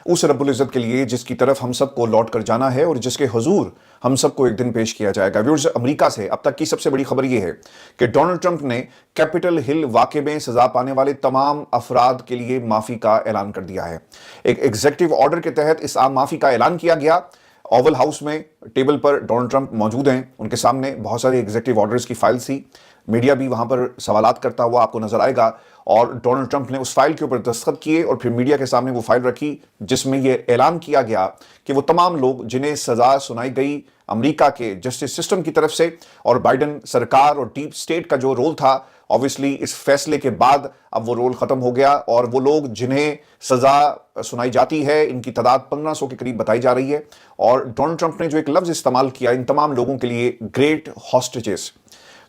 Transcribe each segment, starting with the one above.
اس رب العزت کے لیے جس کی طرف ہم سب کو لوٹ کر جانا ہے اور جس کے حضور ہم سب کو ایک دن پیش کیا جائے گا۔ ویورز، امریکہ سے اب تک کی سب سے بڑی خبر یہ ہے کہ ڈونلڈ ٹرمپ نے کیپٹل ہل واقعے میں سزا پانے والے تمام افراد کے لیے معافی کا اعلان کر دیا ہے۔ ایک ایگزیکٹو آرڈر کے تحت اس عام معافی کا اعلان کیا گیا۔ اوول ہاؤس میں ٹیبل پر ڈونلڈ ٹرمپ موجود ہیں، ان کے سامنے بہت ساری ایگزیکٹو آرڈرز کی فائل تھی، میڈیا بھی وہاں پر سوالات کرتا ہوا آپ کو نظر آئے گا، اور ڈونلڈ ٹرمپ نے اس فائل کے اوپر دستخط کیے اور پھر میڈیا کے سامنے وہ فائل رکھی جس میں یہ اعلان کیا گیا کہ وہ تمام لوگ جنہیں سزا سنائی گئی امریکہ کے جسٹس سسٹم کی طرف سے اور بائیڈن سرکار اور ڈیپ سٹیٹ کا جو رول تھا، obviously اس فیصلے کے بعد اب وہ رول ختم ہو گیا، اور وہ لوگ جنہیں سزا سنائی جاتی ہے ان کی تعداد 1500 کے قریب بتائی جا رہی ہے۔ اور ڈونلڈ ٹرمپ نے جو ایک لفظ استعمال کیا ان تمام لوگوں کے لیے، گریٹ ہاسٹیجز،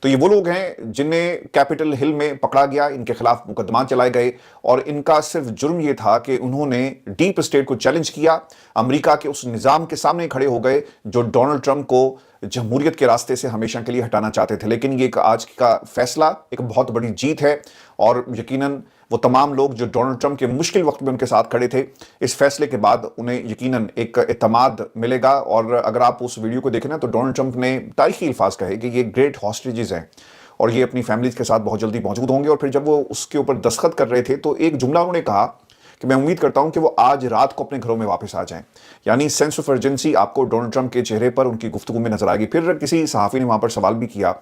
تو یہ وہ لوگ ہیں جنہیں کیپٹل ہل میں پکڑا گیا، ان کے خلاف مقدمات چلائے گئے، اور ان کا صرف جرم یہ تھا کہ انہوں نے ڈیپ اسٹیٹ کو چیلنج کیا، امریکہ کے اس نظام کے سامنے کھڑے ہو گئے جو ڈونلڈ ٹرمپ کو جمہوریت کے راستے سے ہمیشہ کے لیے ہٹانا چاہتے تھے۔ لیکن یہ ایک آج کا فیصلہ ایک بہت بڑی جیت ہے، اور یقیناً وہ تمام لوگ جو ڈونلڈ ٹرمپ کے مشکل وقت میں ان کے ساتھ کھڑے تھے، اس فیصلے کے بعد انہیں یقیناً ایک اعتماد ملے گا۔ اور اگر آپ اس ویڈیو کو دیکھیں نا تو ڈونلڈ ٹرمپ نے تاریخی الفاظ کہے کہ یہ گریٹ ہاسٹیجز ہیں اور یہ اپنی فیملیز کے ساتھ بہت جلدی موجود ہوں گے۔ اور پھر جب وہ اس کے اوپر دستخط کر رہے تھے تو ایک جملہ انہوں نے کہا کہ میں امید کرتا ہوں کہ وہ آج رات کو اپنے گھروں میں واپس آ جائیں، یعنی سینس آف ارجنسی آپ کو ڈونلڈ ٹرمپ کے چہرے پر ان کی گفتگو میں نظر آئے گی۔ پھر کسی صحافی نے وہاں پر سوال بھی کیا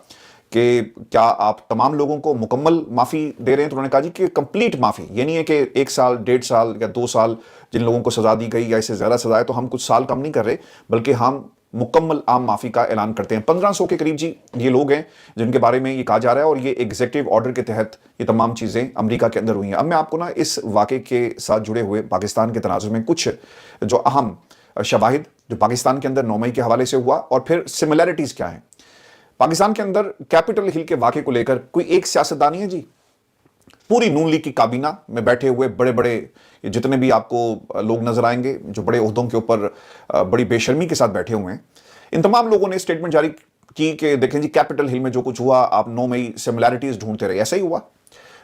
کہ کیا آپ تمام لوگوں کو مکمل معافی دے رہے ہیں، تو انہوں نے کہا جی کہ کمپلیٹ معافی، یہ نہیں ہے کہ 1 سال 1.5 سال یا 2 سال جن لوگوں کو سزا دی گئی یا اس سے زیادہ سزا ہے تو ہم کچھ سال کم نہیں کر رہے، بلکہ ہم مکمل عام معافی کا اعلان کرتے ہیں۔ 1500 کے قریب جی یہ لوگ ہیں جن کے بارے میں یہ کہا جا رہا ہے، اور یہ ایگزیکٹو آرڈر کے تحت یہ تمام چیزیں امریکہ کے اندر ہوئی ہیں۔ اب میں آپ کو نا اس واقعے کے ساتھ جڑے ہوئے پاکستان کے تناظر میں کچھ جو اہم شواہد جو پاکستان کے اندر 9 مئی کے حوالے سے ہوا اور پھر سملیرٹیز کیا ہیں۔ پاکستان کے اندر کیپٹل ہل کے واقعے کو لے کر کوئی ایک سیاستدان ہے جی، پوری نون لیگ کی کابینہ میں بیٹھے ہوئے بڑے بڑے جتنے بھی آپ کو لوگ نظر آئیں گے جو بڑے عہدوں کے اوپر بڑی بے شرمی کے ساتھ بیٹھے ہوئے ہیں، ان تمام لوگوں نے اسٹیٹمنٹ جاری کی کہ دیکھیں جی کیپٹل ہل میں جو کچھ ہوا آپ 9 مئی سملیرٹیز ڈھونڈتے رہے، ایسا ہی ہوا۔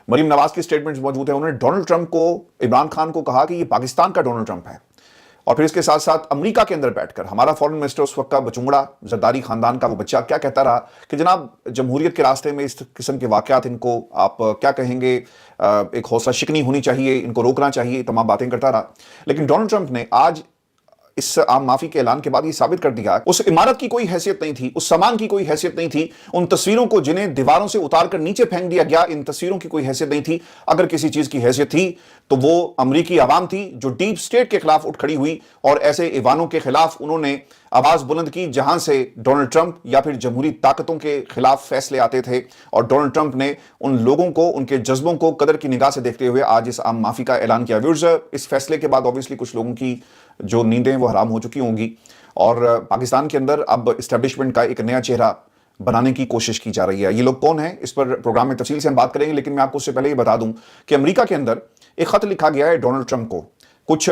مریم نواز کی اسٹیٹمنٹس موجود ہیں، انہوں نے ڈونلڈ ٹرمپ کو، عمران خان کو کہا کہ یہ پاکستان کا ڈونلڈ ٹرمپ ہے، اور پھر اس کے ساتھ ساتھ امریکہ کے اندر بیٹھ کر ہمارا فورن منسٹر اس وقت کا بچونگڑا زرداری خاندان کا وہ بچہ کیا کہتا رہا کہ جناب جمہوریت کے راستے میں اس قسم کے واقعات ان کو آپ کیا کہیں گے، ایک حوصلہ شکنی ہونی چاہیے، ان کو روکنا چاہیے، تمام باتیں کرتا رہا۔ لیکن ڈونلڈ ٹرمپ نے آج اس عام معافی کے اعلان کے بعد یہ ثابت کر دیا اس عمارت کی کوئی حیثیت نہیں تھی، اس سامان کی کوئی حیثیت نہیں تھی، ان تصویروں کو جنہیں دیواروں سے اتار کر نیچے پھینک دیا گیا ان تصویروں کی کوئی حیثیت نہیں تھی۔ اگر کسی چیز کی حیثیت تھی تو وہ امریکی عوام تھی جو ڈیپ سٹیٹ کے خلاف اٹھ کھڑی ہوئی اور ایسے ایوانوں کے خلاف انہوں نے آواز بلند کی جہاں سے ڈونلڈ ٹرمپ یا پھر جمہوری طاقتوں کے خلاف فیصلے آتے تھے، اور ڈونلڈ ٹرمپ نے ان لوگوں کو، ان کے جذبوں کو قدر کی نگاہ سے دیکھتے ہوئے آج اس عام معافی کا اعلان کیا۔ ویورز، اس فیصلے کے بعد obviously کچھ لوگوں کی جو نیندیں وہ حرام ہو چکی ہوں گی، اور پاکستان کے اندر اب اسٹیبلشمنٹ کا ایک نیا چہرہ بنانے کی کوشش کی جا رہی ہے۔ یہ لوگ کون ہیں اس پر پروگرام میں تفصیل سے ہم بات کریں گے، لیکن میں آپ کو اس سے پہلے یہ بتا دوں کہ امریکہ کے اندر ایک خط لکھا گیا ہے ڈونلڈ ٹرمپ کو۔ کچھ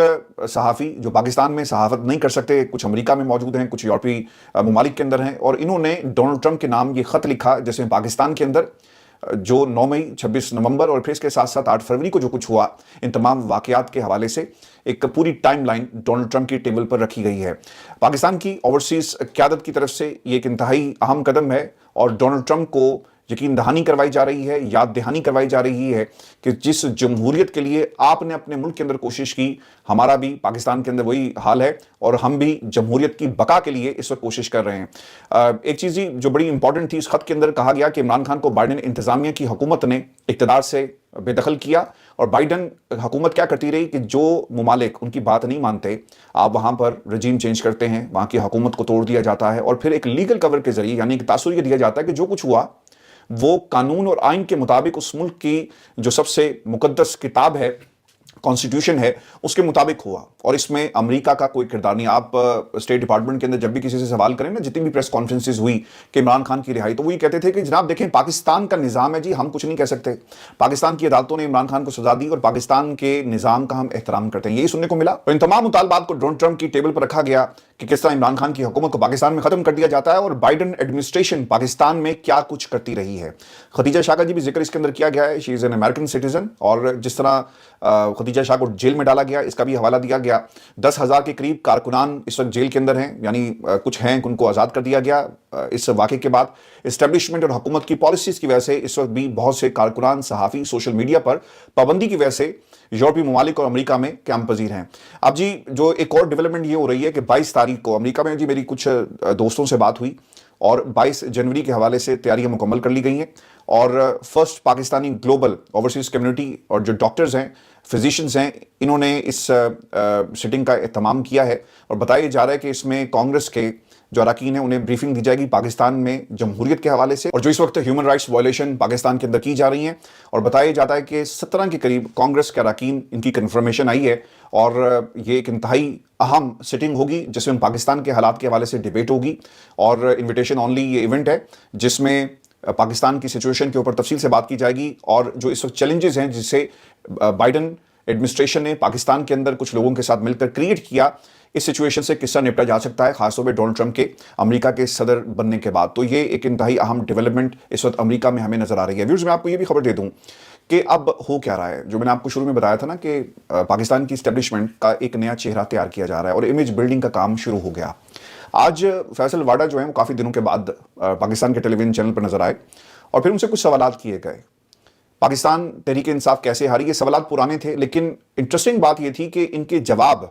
صحافی جو پاکستان میں صحافت نہیں کر سکتے، کچھ امریکہ میں موجود ہیں، کچھ یورپی ممالک کے اندر ہیں، اور انہوں نے ڈونلڈ ٹرمپ کے نام یہ خط لکھا جس میں پاکستان کے اندر جو 9 مئی 26 نومبر اور پھر اس کے ساتھ ساتھ 8 فروری کو جو کچھ ہوا ان تمام واقعات کے حوالے سے ایک پوری ٹائم لائن ڈونلڈ ٹرمپ کی ٹیبل پر رکھی گئی ہے۔ پاکستان کی اوورسیز قیادت کی طرف سے یہ ایک انتہائی اہم قدم ہے، اور ڈونلڈ ٹرمپ کو یقین دہانی کروائی جا رہی ہے، یاد دہانی کروائی جا رہی ہے کہ جس جمہوریت کے لیے آپ نے اپنے ملک کے اندر کوشش کی، ہمارا بھی پاکستان کے اندر وہی حال ہے، اور ہم بھی جمہوریت کی بقا کے لیے اس وقت کوشش کر رہے ہیں۔ ایک چیز جو بڑی امپورٹنٹ تھی اس خط کے اندر کہا گیا کہ عمران خان کو بائیڈن انتظامیہ کی حکومت نے اقتدار سے بے دخل کیا، اور بائیڈن حکومت کیا کرتی رہی کہ جو ممالک ان کی بات نہیں مانتے آپ وہاں پر رجیم چینج کرتے ہیں، وہاں کی حکومت کو توڑ دیا جاتا ہے، اور پھر ایک لیگل کور کے ذریعے یعنی ایک تاثر یہ دیا جاتا ہے کہ جو کچھ ہوا وہ قانون اور آئین کے مطابق اس ملک کی جو سب سے مقدس کتاب ہے، کانسٹیٹیوشن ہے، اس کے مطابق ہوا، اور اس میں امریکہ کا کوئی کردار نہیں۔ آپ اسٹیٹ ڈپارٹمنٹ کے اندر جب بھی کسی سے سوال کریں نا، جتنی بھی پریس کانفرنسز ہوئی کہ عمران خان کی رہائی، تو وہ یہ کہتے تھے کہ جناب دیکھیں پاکستان کا نظام ہے جی، ہم کچھ نہیں کہہ سکتے، پاکستان کی عدالتوں نے عمران خان کو سزا دی اور پاکستان کے نظام کا ہم احترام کرتے ہیں، یہی سننے کو ملا۔ اور ان تمام مطالبات کو ڈونلڈ ٹرمپ کی ٹیبل پر رکھا گیا کہ کس طرح عمران خان کی حکومت کو پاکستان میں ختم کر دیا جاتا ہے، اور بائیڈن ایڈمنسٹریشن پاکستان میں کیا کچھ کرتی رہی ہے۔ خدیجہ شاہ کا جی بھی ذکر اس کے اندر کیا گیا ہے، شی از این امریکن سٹیزن، اور جس طرح خدیجہ شاہ کو جیل میں ڈالا گیا اس کا بھی حوالہ دیا گیا۔ گیا. 10,000 کے قریب کارکنان اس وقت جیل کے اندر ہیں, یعنی کچھ ہیں ان کو آزاد کر دیا گیا اس واقعے کے بعد. اسٹیبلشمنٹ اور حکومت کی پالیسیز کی وجہ سے اس وقت بھی بہت سے کارکنان, صحافی سوشل میڈیا پر پابندی کی وجہ سے یورپی ممالک اور امریکہ میں قیام پذیر ہیں. اب جی جو ایک اور ڈیولپمنٹ یہ ہو رہی ہے کہ 22 تاریخ کو امریکہ میں جی میری کچھ دوستوں سے بات ہوئی اور 22 جنوری کے حوالے سے تیاریاں مکمل کر لی گئی ہیں, اور first Pakistani global overseas community اور جو ڈاکٹرز ہیں, فزیشنز ہیں, انہوں نے اس سٹنگ کا اہتمام کیا ہے, اور بتایا جا رہا ہے کہ اس میں کانگریس کے جو اراکین ہیں انہیں بریفنگ دی جائے گی پاکستان میں جمہوریت کے حوالے سے, اور جو اس وقت ہیومن رائٹس وائلیشن پاکستان کے اندر کی جا رہی ہیں. اور بتایا جاتا ہے کہ 17 کے قریب کانگریس کے اراکین ان کی کنفرمیشن آئی ہے, اور یہ ایک انتہائی اہم سٹنگ ہوگی جس میں پاکستان کے حالات کے حوالے سے ڈیبیٹ ہوگی, اور انویٹیشن اونلی یہ ایونٹ ہے جس میں پاکستان کی سچویشن کے اوپر تفصیل سے بات کی جائے گی, اور جو اس وقت چیلنجز ہیں جس سے بائیڈن ایڈمنسٹریشن نے پاکستان کے اندر کچھ لوگوں کے ساتھ مل کر کریٹ کیا, اس سچویشن سے کس طرح نپٹا جا سکتا ہے, خاص طور پہ ڈونلڈ ٹرمپ کے امریکہ کے صدر بننے کے بعد. تو یہ ایک انتہائی اہم ڈیولپمنٹ اس وقت امریکہ میں ہمیں نظر آ رہی ہے. ویورز, میں آپ کو یہ بھی خبر دے دوں کہ اب ہو کیا رہا ہے, جو میں نے آپ کو شروع میں بتایا تھا نا کہ پاکستان کی اسٹیبلشمنٹ کا ایک نیا چہرہ تیار کیا جا رہا ہے اور امیج بلڈنگ کا کام شروع ہو گیا. آج فیصل واڈا جو ہیں وہ کافی دنوں کے بعد پاکستان کے ٹیلی ویژن چینل پر نظر آئے, اور پھر ان سے کچھ سوالات کیے گئے. پاکستان تحریک انصاف کیسے ہاری, یہ سوالات پرانے تھے, لیکن انٹرسٹنگ بات یہ تھی کہ ان کے جواب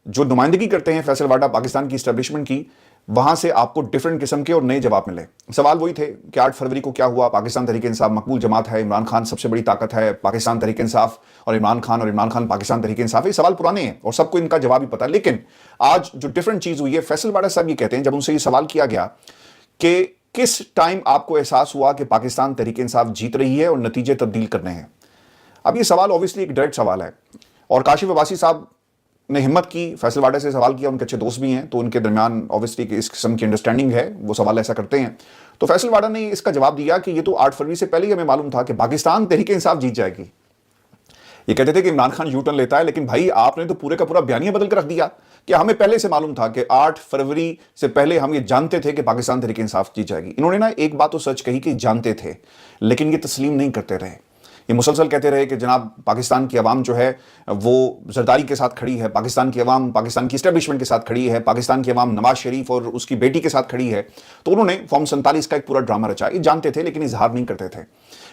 جو نمائندگی کرتے ہیں فیصل واڈا پاکستان کی اسٹیبلشمنٹ کی, وہاں سے آپ کو ڈیفرنٹ قسم کے اور نئے جواب ملے. سوال وہی تھے کہ 8 فروری کو کیا ہوا, پاکستان تحریک انصاف مقبول جماعت ہے, عمران خان سب سے بڑی طاقت ہے, پاکستان تحریک انصاف اور عمران خان پاکستان تحریک انصاف. یہ سوال پرانے ہیں اور سب کو ان کا جواب ہی پتا ہے, لیکن آج جو ڈیفرنٹ چیز ہوئی ہے, فیصل واڈا صاحب یہ کہتے ہیں جب ان سے یہ سوال کیا گیا کہ کس ٹائم آپ کو احساس ہوا کہ پاکستان تحریک انصاف جیت رہی ہے اور نتیجے تبدیل کرنے ہیں. اب یہ سوال اوبویسلی ایک ڈائریکٹ سوال ہے, اور کاشف عباسی صاحب نے ہمت کی, فیصل واڈا سے سوال کیا, ان کے اچھے دوست بھی ہیں تو ان کے درمیان اوبویسلی اس قسم کی انڈرسٹینڈنگ ہے, وہ سوال ایسا کرتے ہیں. تو فیصل واڈا نے اس کا جواب دیا کہ یہ تو 8 فروری سے پہلے ہی ہمیں معلوم تھا کہ پاکستان تحریک انصاف جیت جائے گی. یہ کہتے تھے کہ عمران خان یو ٹرن لیتا ہے, لیکن بھائی آپ نے تو پورے کا پورا بیانیہ بدل کر رکھ دیا کہ ہمیں پہلے سے معلوم تھا کہ 8 فروری سے پہلے ہم یہ جانتے تھے کہ پاکستان تحریک انصاف جیت جائے گی. انہوں نے نا ایک بات تو سچ کہی کہ جانتے تھے, لیکن یہ تسلیم نہیں کرتے رہے. یہ مسلسل کہتے رہے کہ جناب پاکستان کی عوام جو ہے وہ زرداری کے ساتھ کھڑی ہے, پاکستان کی عوام پاکستان کی اسٹیبلشمنٹ کے ساتھ کھڑی ہے, پاکستان کی عوام نواز شریف اور اس کی بیٹی کے ساتھ کھڑی ہے. تو انہوں نے فارم 47 کا ایک پورا ڈرامہ رچا. یہ جانتے تھے لیکن اظہار نہیں کرتے تھے,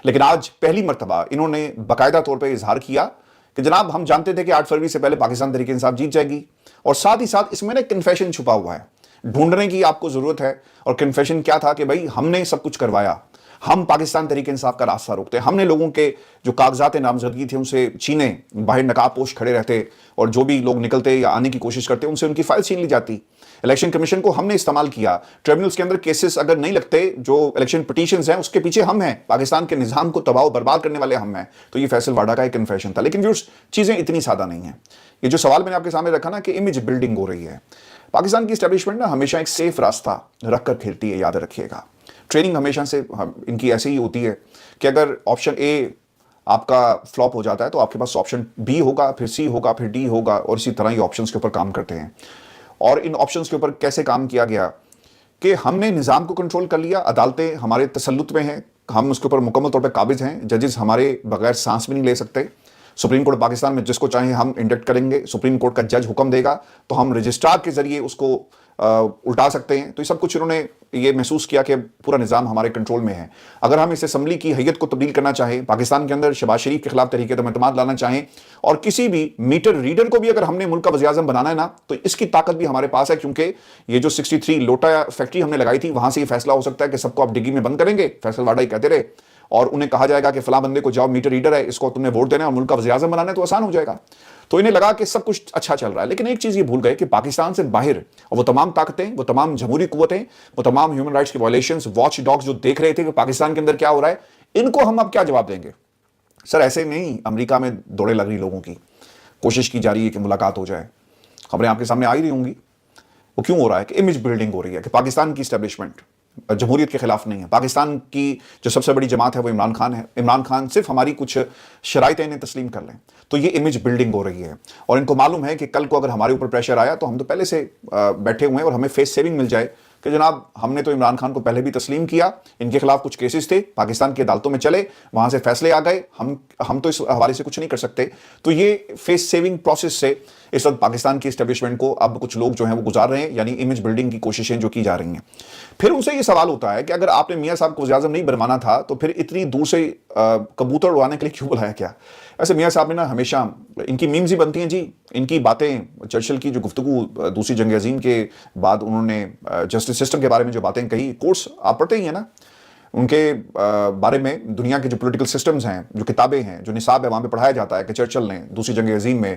لیکن آج پہلی مرتبہ انہوں نے باقاعدہ طور پہ اظہار کیا کہ جناب ہم جانتے تھے کہ 8 فروری سے پہلے پاکستان تحریک انصاف جیت جائے گی, اور ساتھ ہی ساتھ اس میں نا کنفیشن چھپا ہوا ہے, ڈھونڈنے کی آپ کو ضرورت ہے. اور کنفیشن کیا تھا کہ بھائی ہم نے سب کچھ کروایا, ہم پاکستان تحریک انصاف کا راستہ روکتے, ہم نے لوگوں کے جو کاغذات نامزدگی تھے ان سے چھینے, باہر نقاب پوش کھڑے رہتے, اور جو بھی لوگ نکلتے یا آنے کی کوشش کرتے ان سے ان کی فائل چھین لی جاتی. الیکشن کمیشن کو ہم نے استعمال کیا, ٹریبونلز کے اندر کیسز اگر نہیں لگتے, جو الیکشن پٹیشنز ہیں اس کے پیچھے ہم ہیں, پاکستان کے نظام کو تباہ و برباد کرنے والے ہم ہیں. تو یہ فیصل واڈا کا ایک کنفیشن تھا. لیکن ویورز, چیزیں اتنی سادہ نہیں ہیں. یہ جو سوال میں نے آپ کے سامنے رکھا نا کہ امیج بلڈنگ ہو رہی ہے, پاکستان کی اسٹیبلشمنٹ نا ہمیشہ ایک سیف راستہ رکھ کر کھیلتی ہے, یاد رکھیے گا. ٹریننگ ہمیشہ سے ان کی ایسے ہی ہوتی ہے کہ اگر آپشن اے آپ کا فلاپ ہو جاتا ہے تو آپ کے پاس آپشن بی ہوگا, پھر سی ہوگا, پھر ڈی ہوگا, اور اسی طرح یہ آپشنز کے اوپر کام کرتے ہیں. اور ان آپشنز کے اوپر کیسے کام کیا گیا کہ ہم نے نظام کو کنٹرول کر لیا, عدالتیں ہمارے تسلط میں ہیں, ہم اس کے اوپر مکمل طور پہ قابض ہیں, ججز ہمارے بغیر سانس بھی نہیں لے سکتے. سپریم کورٹ پاکستان میں جس کو چاہیں ہم انڈکٹ کریں گے, سپریم کورٹ کا جج حکم دے گا تو ہم رجسٹرار کے ذریعے اس کو الٹا سکتے ہیں. تو یہ سب کچھ انہوں نے یہ محسوس کیا کہ پورا نظام ہمارے کنٹرول میں ہے. اگر ہم اس اسمبلی کی حیت کو تبدیل کرنا چاہیں, پاکستان کے اندر شہباز شریف کے خلاف تحریک اعتماد لانا چاہیں, اور کسی بھی میٹر ریڈر کو بھی اگر ہم نے ملک کا وزیر اعظم بنانا ہے نا, تو اس کی طاقت بھی ہمارے پاس ہے, کیونکہ یہ جو 63 لوٹا فیکٹری ہم نے لگائی تھی, وہاں سے یہ فیصلہ ہو سکتا ہے کہ سب کو آپ ڈگی میں بند کریں گے. فیصل واڈا ہی کہتے رہے, اور انہیں کہا جائے گا کہ فلاں بندے کو جاؤ, میٹر ریڈر ہے, اس کو تم نے ووٹ دینا ہے اور ملک کا وزیر اعظم بنانا ہے, تو آسان ہو جائے گا. تو انہیں لگا کہ سب کچھ اچھا چل رہا ہے. لیکن ایک چیز یہ بھول گئے کہ پاکستان سے باہر وہ تمام طاقتیں, وہ تمام جمہوری قوتیں, وہ تمام ہیومن رائٹس کی وائلیشنز, واچ ڈاگز جو دیکھ رہے تھے کہ پاکستان کے اندر کیا ہو رہا ہے, ان کو ہم اب کیا جواب دیں گے. سر ایسے نہیں امریکہ میں دوڑے لگ رہی لوگوں کی, کوشش کی جا رہی ہے کہ ملاقات ہو جائے, خبریں آپ کے سامنے آ ہی رہی ہوں گی. وہ کیوں ہو رہا ہے کہ امیج بلڈنگ ہو رہی ہے کہ پاکستان کی اسٹیبلشمنٹ جمہوریت کے خلاف نہیں ہے. پاکستان کی جو سب سے بڑی جماعت ہے وہ عمران خان ہے. عمران خان صرف ہماری کچھ شرائطیں انہیں تسلیم کر لیں تو یہ امیج بلڈنگ ہو رہی ہے, اور ان کو معلوم ہے کہ کل کو اگر ہمارے اوپر پریشر آیا تو ہم تو پہلے سے بیٹھے ہوئے ہیں, اور ہمیں فیس سیونگ مل جائے کہ جناب ہم نے تو عمران خان کو پہلے بھی تسلیم کیا, ان کے خلاف کچھ کیسز تھے, پاکستان کی عدالتوں میں چلے, وہاں سے فیصلے آ گئے, ہم تو اس حوالے سے کچھ نہیں کر سکتے. تو یہ فیس سیونگ پروسیس سے اس وقت پاکستان کی اسٹیبلشمنٹ کو اب کچھ لوگ جو ہیں وہ گزار رہے ہیں، یعنی امیج بلڈنگ کی کوششیں جو کی جا رہی ہیں۔ پھر ان سے یہ سوال ہوتا ہے کہ اگر آپ نے میاں صاحب کو وزیر اعظم نہیں بنوانا تھا تو پھر اتنی دور سے کبوتر اڑانے کے لیے کیوں بلایا کیا؟ ایسے میاں صاحب نے نا ہمیشہ ان کی میمز ہی بنتی ہیں جی، ان کی باتیں، چرچل کی جو گفتگو دوسری جنگ عظیم کے بعد انہوں نے جسٹس سسٹم کے بارے میں جو باتیں کہی، کورس آپ پڑھتے ہی ہیں نا، ان کے بارے میں دنیا کے جو پولیٹیکل سسٹمز ہیں، جو کتابیں ہیں، جو نصاب ہے وہاں پہ پڑھایا جاتا ہے کہ چرچل نے دوسری جنگ عظیم میں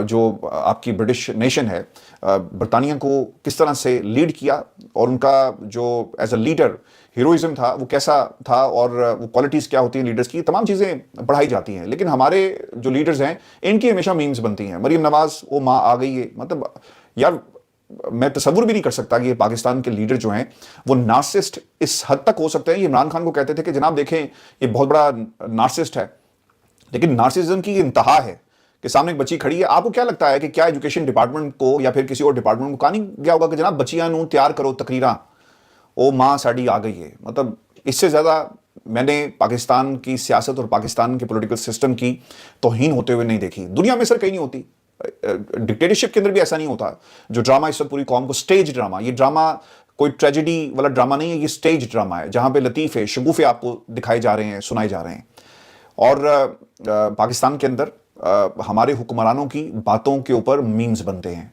جو آپ کی برٹش نیشن ہے برطانیہ کو کس طرح سے لیڈ کیا، اور ان کا جو ایز اے لیڈر ہیروئزم تھا وہ کیسا تھا، اور وہ کوالٹیز کیا ہوتی ہیں لیڈرز کی، تمام چیزیں پڑھائی جاتی ہیں۔ لیکن ہمارے جو لیڈرز ہیں ان کی ہمیشہ میمز بنتی ہیں، مریم نواز وہ ماں آ گئی ہے، مطلب یار میں تصور بھی نہیں کر سکتا کہ یہ پاکستان کے لیڈر جو ہیں وہ نارسسٹ اس حد تک ہو سکتے ہیں۔ یہ عمران خان کو کہتے تھے کہ جناب دیکھیں یہ بہت بڑا نارسسٹ ہے، لیکن نارسسزم کی انتہا ہے کہ سامنے ایک بچی کھڑی ہے۔ آپ کو کیا لگتا ہے کہ کیا ایجوکیشن ڈپارٹمنٹ کو یا پھر کسی اور ڈپارٹمنٹ کو کہا نہیں گیا ہوگا کہ جناب بچیاں نوں تیار کرو تقریراں، او ماں ساڑی آ گئی ہے؟ مطلب اس سے زیادہ میں نے پاکستان کی سیاست اور پاکستان کے پولیٹیکل سسٹم کی توہین ہوتے ہوئے نہیں دیکھی دنیا میں، سر کہیں نہیں ہوتی۔ ڈکٹیٹرشپ کے اندر بھی ایسا نہیں ہوتا۔ جو ڈرامہ اس وقت پوری قوم کو، سٹیج ڈرامہ، یہ ڈرامہ کوئی ٹریجڈی والا ڈرامہ نہیں ہے، یہ سٹیج ڈرامہ ہے جہاں پہ لطیفے شگوفے آپ کو دکھائے جا رہے ہیں، سنائے جا رہے ہیں۔ اور پاکستان کے اندر ہمارے حکمرانوں کی باتوں کے اوپر میمز بنتے ہیں،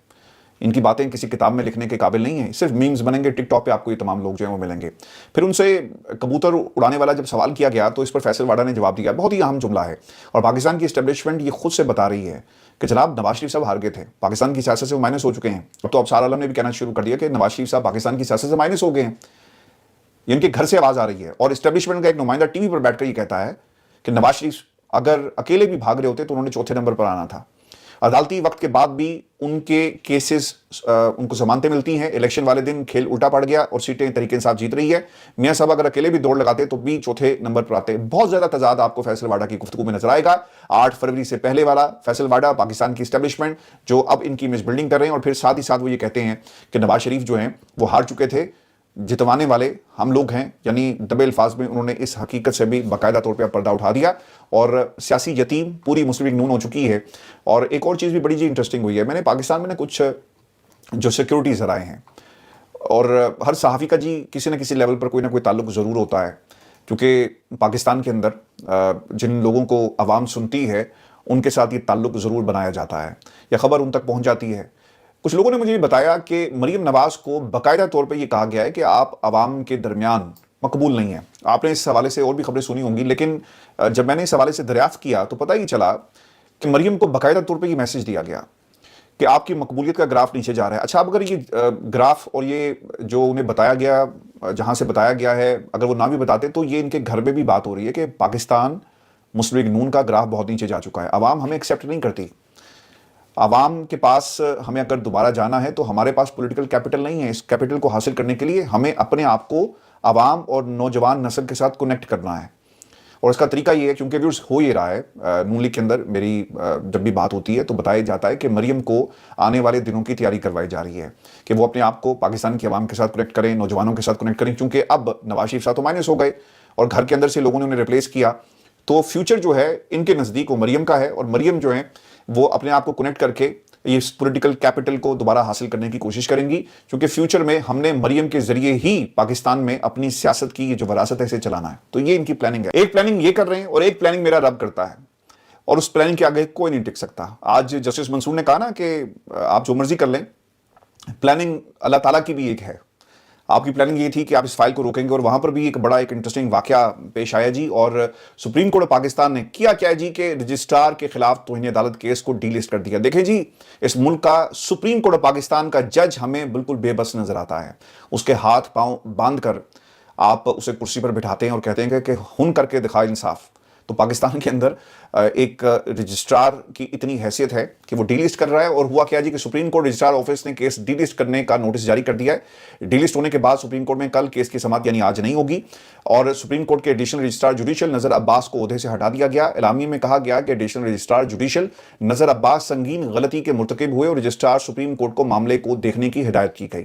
ان کی باتیں کسی کتاب میں لکھنے کے قابل نہیں ہیں، صرف میمز بنیں گے، ٹک ٹاک پہ آپ کو یہ تمام لوگ جو ہیں وہ ملیں گے۔ پھر ان سے کبوتر اڑانے والا جب سوال کیا گیا تو اس پر فیصل واڈا نے جواب دیا، بہت ہی اہم جملہ ہے، اور پاکستان کی اسٹیبلشمنٹ یہ خود سے بتا رہی ہے کہ جناب نواز شریف صاحب ہار گئے تھے، پاکستان کی سیاست سے وہ مائنس ہو چکے ہیں۔ اب تو ابصار عالم نے بھی کہنا شروع کر دیا کہ نواز شریف صاحب پاکستان کی سیاست سے مائنس ہو گئے ہیں، ان کے گھر سے آواز آ رہی ہے۔ اور اسٹیبلشمنٹ کا ایک نمائندہ ٹی وی پر بیٹھ کر یہ کہتا ہے کہ نواز شریف اگر اکیلے بھی بھاگ رہے ہوتے تو انہوں نے چوتھے نمبر پر آنا تھا۔ عدالتی وقت کے بعد بھی ان کے کیسز ان کو ضمانتیں ملتی ہیں، الیکشن والے دن کھیل الٹا پڑ گیا اور سیٹیں طریقے انصاف جیت رہی ہے۔ میاں صاحب اگر اکیلے بھی دوڑ لگاتے تو بھی چوتھے نمبر پر آتے۔ بہت زیادہ تضاد آپ کو فیصل واڈا کی گفتگو میں نظر آئے گا۔ 8 فروری سے پہلے والا فیصل واڈا، پاکستان کی اسٹیبلشمنٹ جو اب ان کی امیج بلڈنگ کر رہے ہیں، اور پھر ساتھ ہی ساتھ وہ یہ کہتے ہیں کہ نواز شریف جو ہیں وہ ہار چکے تھے، جتوانے والے ہم لوگ ہیں، یعنی دبے الفاظ میں انہوں نے اس حقیقت سے بھی باقاعدہ طور پہ پردہ اٹھا دیا، اور سیاسی یتیم پوری مسلم لیگ نون ہو چکی ہے۔ اور ایک اور چیز بھی بڑی انٹرسٹنگ ہوئی ہے، میں نے پاکستان میں نے کچھ جو سیکیورٹی ذرائع ہیں، اور ہر صحافی کا جی کسی نہ کسی لیول پر کوئی نہ کوئی تعلق ضرور ہوتا ہے، کیونکہ پاکستان کے اندر جن لوگوں کو عوام سنتی ہے ان کے ساتھ یہ تعلق ضرور بنایا جاتا ہے یا خبر ان تک پہنچ جاتی ہے۔ کچھ لوگوں نے مجھے یہ بتایا کہ مریم نواز کو باقاعدہ طور پہ یہ کہا گیا ہے کہ آپ عوام کے درمیان مقبول نہیں ہیں۔ آپ نے اس حوالے سے اور بھی خبریں سنی ہوں گی، لیکن جب میں نے اس حوالے سے دریافت کیا تو پتہ ہی چلا کہ مریم کو باقاعدہ طور پہ یہ میسج دیا گیا کہ آپ کی مقبولیت کا گراف نیچے جا رہا ہے۔ اچھا، اب اگر یہ گراف اور یہ جو انہیں بتایا گیا، جہاں سے بتایا گیا ہے، اگر وہ نہ بھی بتاتے تو یہ ان کے گھر میں بھی بات ہو رہی ہے کہ پاکستان مسلم لیگ نون کا گراف بہت نیچے جا چکا ہے، عوام ہمیں ایکسیپٹ نہیں کرتی۔ عوام کے پاس ہمیں اگر دوبارہ جانا ہے تو ہمارے پاس پولیٹیکل کیپٹل نہیں ہے، اس کیپٹل کو حاصل کرنے کے لیے ہمیں اپنے آپ کو عوام اور نوجوان نسل کے ساتھ کنیکٹ کرنا ہے۔ اور اس کا طریقہ یہ ہے، کیونکہ ویورز ہو یہ رہا ہے نون لیگ کے اندر میری جب بھی بات ہوتی ہے تو بتایا جاتا ہے کہ مریم کو آنے والے دنوں کی تیاری کروائی جا رہی ہے کہ وہ اپنے آپ کو پاکستان کی عوام کے ساتھ کنیکٹ کریں، نوجوانوں کے ساتھ کنیکٹ کریں، کیونکہ اب نواز شریف صاحب تو مائنس ہو گئے اور گھر کے اندر سے لوگوں نے انہیں ریپلیس کیا، تو فیوچر جو ہے ان کے نزدیک وہ مریم کا ہے، اور مریم جو ہے وہ اپنے آپ کو کنیکٹ کر کے یہ پولیٹیکل کیپٹل کو دوبارہ حاصل کرنے کی کوشش کریں گی، کیونکہ فیوچر میں ہم نے مریم کے ذریعے ہی پاکستان میں اپنی سیاست کی جو وراثت ہے اسے چلانا ہے۔ تو یہ ان کی پلاننگ ہے۔ ایک پلاننگ یہ کر رہے ہیں اور ایک پلاننگ میرا رب کرتا ہے، اور اس پلاننگ کے آگے کوئی نہیں ٹک سکتا۔ آج جسٹس منصور نے کہا نا کہ آپ جو مرضی کر لیں، پلاننگ اللہ تعالیٰ کی بھی ایک ہے۔ آپ کی پلاننگ یہ تھی کہ آپ اس فائل کو روکیں گے، اور وہاں پر بھی ایک بڑا ایک انٹرسٹنگ واقعہ پیش آیا جی، اور سپریم کورٹ آف پاکستان نے کیا جی کہ رجسٹرار کے خلاف توہین عدالت کیس کو ڈی لسٹ کر دیا۔ دیکھیں جی، اس ملک کا سپریم کورٹ آف پاکستان کا جج ہمیں بالکل بے بس نظر آتا ہے، اس کے ہاتھ پاؤں باندھ کر آپ اسے کرسی پر بٹھاتے ہیں اور کہتے ہیں کہ ہن کر کے دکھا انصاف۔ تو پاکستان کے اندر ایک رجسٹرار کی اتنی حیثیت ہے کہ وہ ڈی لسٹ کر رہا ہے، اور ہوا کیا جی کہ سپریم کورٹ رجسٹرار آفس نے کیس ڈی لسٹ کرنے کا نوٹس جاری کر دیا ہے۔ ڈی لسٹ ہونے کے بعد سپریم کورٹ میں کل کیس کی سماعت یعنی آج نہیں ہوگی، اور سپریم کورٹ کے ایڈیشنل رجسٹرار جوڈیشل نذر عباس کو عہدے سے ہٹا دیا گیا۔ اعلامیے میں کہا گیا کہ ایڈیشنل رجسٹرار جوڈیشل نذر عباس سنگین غلطی کے مرتکب ہوئے، اور رجسٹرار سپریم کورٹ کو معاملے کو دیکھنے کی ہدایت کی گئی۔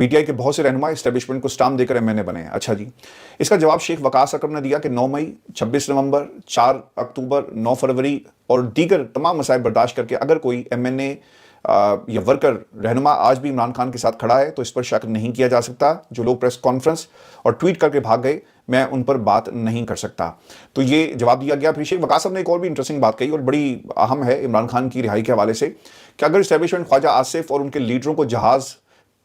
پی ٹی آئی کے بہت سے رہنما اسٹیبلشمنٹ کو اسٹامپ دے کر ایم این اے بنے. اچھا جی. اس کا جواب شیخ وقاص اکرم نے دیا کہ 9 مئی 26 نومبر 4 اکتوبر 9 فروری اور دیگر تمام مسائل برداشت کر کے اگر کوئی ایم این اے یا ورکر رہنما آج بھی عمران خان کے ساتھ کھڑا ہے تو اس پر شک نہیں کیا جا سکتا. جو لوگ پریس کانفرنس اور ٹویٹ کر کے بھاگ گئے میں ان پر بات نہیں کر سکتا. تو یہ جواب دیا گیا. پھر شیخ وقاص صاحب نے ایک اور بھی انٹرسٹنگ بات کہی اور بڑی اہم ہے عمران خان کی رہائی کے حوالے سے کہ اگر اسٹیبلشمنٹ خواجہ آصف اور ان کے لیڈروں کو جہاز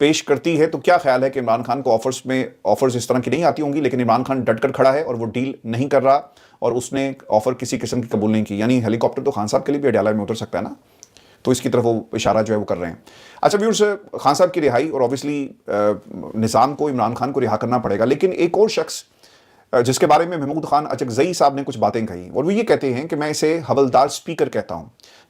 پیش کرتی ہے تو کیا خیال ہے کہ عمران خان کو آفرز اس طرح کی نہیں آتی ہوں گی, لیکن عمران خان ڈٹ کر کھڑا ہے اور وہ ڈیل نہیں کر رہا اور اس نے آفر کسی قسم کی قبول نہیں کی. یعنی ہیلی کاپٹر تو خان صاحب کے لیے بھی اڈیالہ میں اتر سکتا ہے نا, تو اس کی طرف وہ اشارہ جو ہے وہ کر رہے ہیں. اچھا ویورز, خان صاحب کی رہائی اور اوبیسلی نظام کو عمران خان کو رہا کرنا پڑے گا, لیکن ایک اور شخص جس کے بارے میں محمود خان اچکزئی صاحب نے کچھ باتیں کہی اور وہ یہ کہتے ہیں کہ میں اسے حولدار سپیکر کہتا ہوں.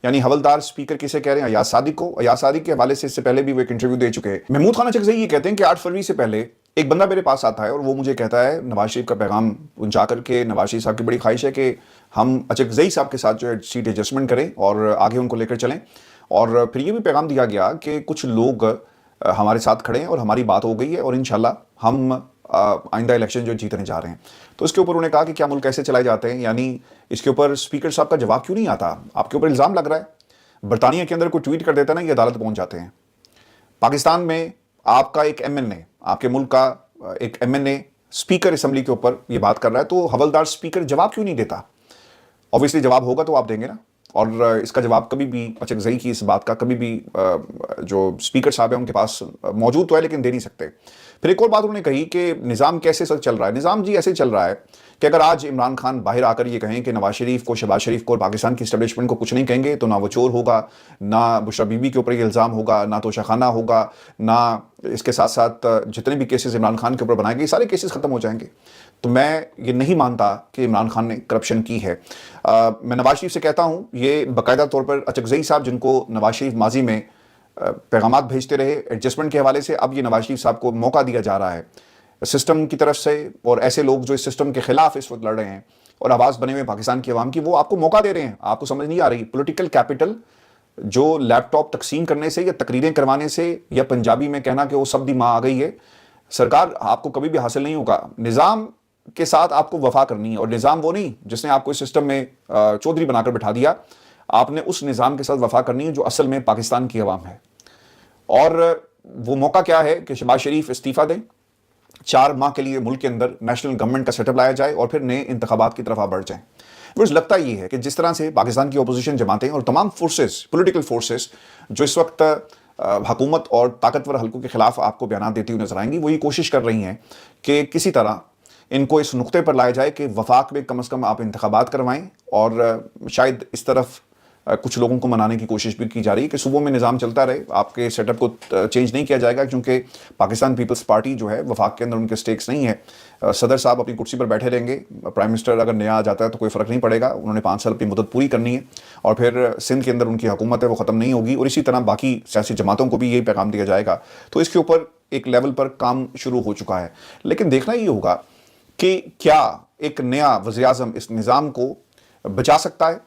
یعنی حولدار سپیکر کسے کہہ رہے ہیں؟ ایاز صادق کو. ایاز صادق کے حوالے سے اس سے پہلے بھی وہ ایک انٹرویو دے چکے ہیں. محمود خان اچکزئی یہ کہتے ہیں کہ 8 فروری سے پہلے ایک بندہ میرے پاس آتا ہے اور وہ مجھے کہتا ہے نواز شریف کا پیغام پہنچا کر کے نواز شریف صاحب کی بڑی خواہش ہے کہ ہم اچکزئی صاحب کے ساتھ جو ہے سیٹ ایڈجسٹمنٹ کریں اور آگے ان کو لے کر چلیں. اور پھر یہ بھی پیغام دیا گیا کہ کچھ لوگ ہمارے ساتھ کھڑے ہیں اور ہماری بات ہو گئی ہے اور انشاءاللہ ہم آئندہ الیکشن جو جیتنے جا رہے ہیں. تو اس کے اوپر انہوں نے کہا کہ کیا ملک کیسے چلائے جاتے ہیں, یعنی اس کے اوپر اسپیکر صاحب کا جواب کیوں نہیں آتا؟ آپ کے اوپر الزام لگ رہا ہے. برطانیہ کے اندر کوئی ٹویٹ کر دیتا ہے نا, یہ عدالت پہنچ جاتے ہیں. پاکستان میں آپ کا ایک ایم این اے, آپ کے ملک کا ایک M N A speaker assembly کے اوپر یہ بات کر رہا ہے, تو حولدار اسپیکر جواب کیوں نہیں دیتا؟ اوبیسلی جواب ہوگا تو آپ دیں گے نا. اور اس کا جواب کبھی بھی اچکزئی کی اس بات کا کبھی بھی جو اسپیکر صاحب ہیں ان کے پاس موجود تو ہے لیکن دے نہیں سکتے. پھر ایک اور بات انہوں نے کہی کہ نظام کیسے سر چل رہا ہے. نظام جی ایسے چل رہا ہے کہ اگر آج عمران خان باہر آ کر یہ کہیں کہ نواز شریف کو, شہباز شریف کو اور پاکستان کی اسٹیبلشمنٹ کو کچھ نہیں کہیں گے تو نہ وہ چور ہوگا, نہ بشرا بی بی کے اوپر یہ الزام ہوگا, نہ توشہ خانہ ہوگا, نہ اس کے ساتھ ساتھ جتنے بھی کیسز عمران خان کے اوپر بنائے گئے یہ سارے کیسز ختم ہو جائیں گے. تو میں یہ نہیں مانتا کہ عمران خان نے کرپشن کی ہے. میں نواز شریف سے کہتا ہوں, یہ باقاعدہ طور پر اچکزئی صاحب جن کو نواز شریف ماضی میں پیغامات بھیجتے رہے ایڈجسٹمنٹ کے حوالے سے, اب یہ نواز شریف صاحب کو موقع دیا جا رہا ہے سسٹم کی طرف سے, اور ایسے لوگ جو اس سسٹم کے خلاف اس وقت لڑ رہے ہیں اور آواز بنے ہوئے پاکستان کی عوام کی, وہ آپ کو موقع دے رہے ہیں. آپ کو سمجھ نہیں آ رہی پولیٹیکل کیپٹل جو لیپ ٹاپ تقسیم کرنے سے یا تقریریں کروانے سے یا پنجابی میں کہنا کہ وہ سب دی ماں آ گئی ہے, سرکار آپ کو کبھی بھی حاصل نہیں ہوگا. نظام کے ساتھ آپ کو وفا کرنی ہے, اور نظام وہ نہیں جس نے آپ کو اس سسٹم میں چودھری بنا کر بٹھا دیا. آپ نے اس نظام کے ساتھ وفا کرنی ہے جو اصل میں پاکستان کی عوام ہے. اور وہ موقع کیا ہے کہ شہباز شریف استعفیٰ دیں, 4 ماہ کے لیے ملک کے اندر نیشنل گورنمنٹ کا سیٹ اپ لایا جائے اور پھر نئے انتخابات کی طرف آپ بڑھ جائیں. مجھے لگتا یہ ہے کہ جس طرح سے پاکستان کی اپوزیشن جماعتیں اور تمام فورسز, پولیٹیکل فورسز جو اس وقت حکومت اور طاقتور حلقوں کے خلاف آپ کو بیانات دیتی ہوئی نظر آئیں گی, وہ یہ کوشش کر رہی ہیں کہ کسی طرح ان کو اس نقطے پر لایا جائے کہ وفاق میں کم از کم آپ انتخابات کروائیں. اور شاید اس طرف کچھ لوگوں کو منانے کی کوشش بھی کی جا رہی ہے کہ صوبوں میں نظام چلتا رہے, آپ کے سیٹ اپ کو چینج نہیں کیا جائے گا, کیونکہ پاکستان پیپلز پارٹی جو ہے وفاق کے اندر ان کے سٹیکس نہیں ہے. صدر صاحب اپنی کرسی پر بیٹھے رہیں گے, پرائم منسٹر اگر نیا آ جاتا ہے تو کوئی فرق نہیں پڑے گا, انہوں نے 5 سال اپنی مدت پوری کرنی ہے اور پھر سندھ کے اندر ان کی حکومت ہے وہ ختم نہیں ہوگی, اور اسی طرح باقی سیاسی جماعتوں کو بھی یہی پیغام دیا جائے گا. تو اس کے اوپر ایک لیول پر کام شروع ہو چکا ہے, لیکن دیکھنا یہ ہوگا کہ کیا ایک نیا وزیر اعظم اس نظام کو بچا سکتا ہے.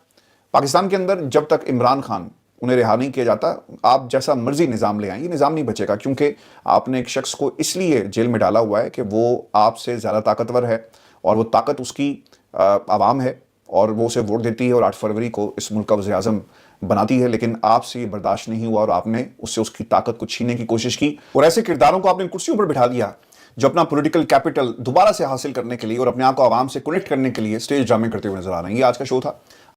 پاکستان کے اندر جب تک عمران خان انہیں رہا نہیں کیا جاتا, آپ جیسا مرضی نظام لے آئیں, یہ نظام نہیں بچے گا, کیونکہ آپ نے ایک شخص کو اس لیے جیل میں ڈالا ہوا ہے کہ وہ آپ سے زیادہ طاقتور ہے اور وہ طاقت اس کی عوام ہے اور وہ اسے ووٹ دیتی ہے اور 8 فروری کو اس ملک کا وزیر اعظم بناتی ہے. لیکن آپ سے یہ برداشت نہیں ہوا اور آپ نے اس سے اس کی طاقت کو چھیننے کی کوشش کی, اور ایسے کرداروں کو آپ نے کرسیوں پر بٹھا دیا جو اپنا پولیٹیکل کیپٹل دوبارہ سے حاصل کرنے کے لیے اور اپنے آپ کو عوام سے کنیکٹ کرنے کے لیے اسٹیج ڈرامے کرتے ہوئے نظر آ رہے ہیں. یہ آج کا شو تھا.